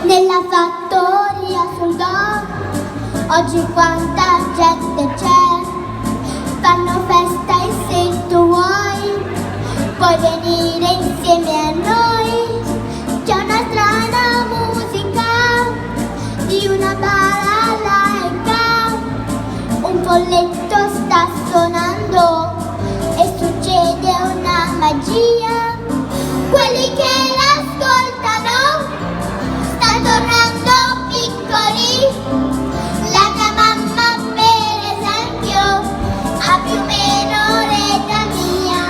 Nella fattoria soldò, oggi quanta gente c'è, fanno festa e se tu vuoi, puoi venire insieme a noi. C'è una strana musica di una balalaica, un folletto sta suonando e succede una magia. Quelli che l'ascoltano stanno tornando piccoli. La mia mamma per esempio ha più o meno l'età mia.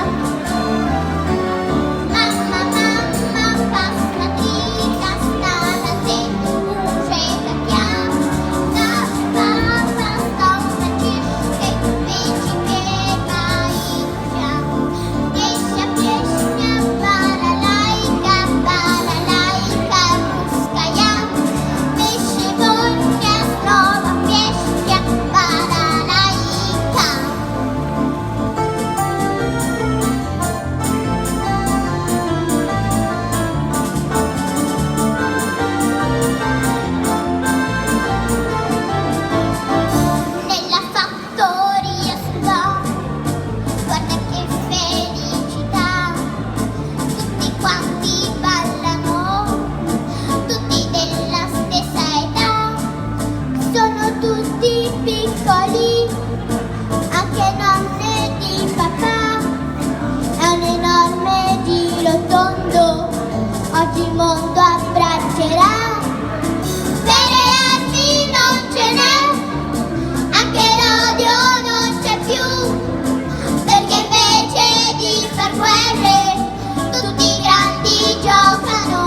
Mamma, mamma, passatica, sta da te, luce che chiama. Papà, sta una circa e invece che vai già. Riesci a piescia, balalaica, ruskaja. Mesce voglia, snova piescia, balalaica. Nella fattoria si va, guarda che felicità, tutti quanti ballano, tutti della stessa età, sono tutti piccoli, anche nonne di papà, è un enorme giro tondo, oggi il mondo abbraccerà. Vere armi non ce n'è, anche l'odio non c'è più, perché invece di far guerre tutti i grandi giocano.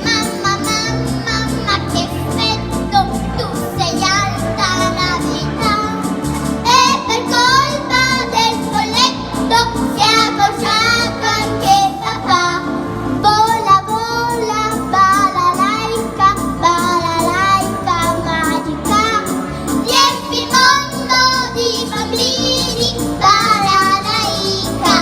Mamma, mamma, ma che effetto, tu sei alta la vita, e per colpa del folletto si è accorciato anche papà. Vola, vola, balalaica, magica, riempi il mondo di bambini, balalaica.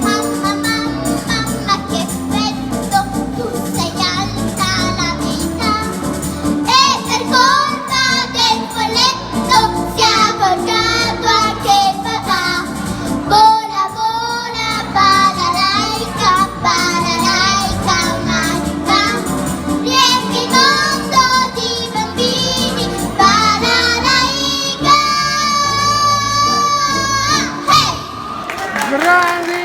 Mamma, mamma, che effetto, tu sei alta la vita, e per colpa del folletto si è accorciato anche papà. Vola, vola, balalaica, magica, riempi il mondo di bambini, balalaica. Hey! Grandi!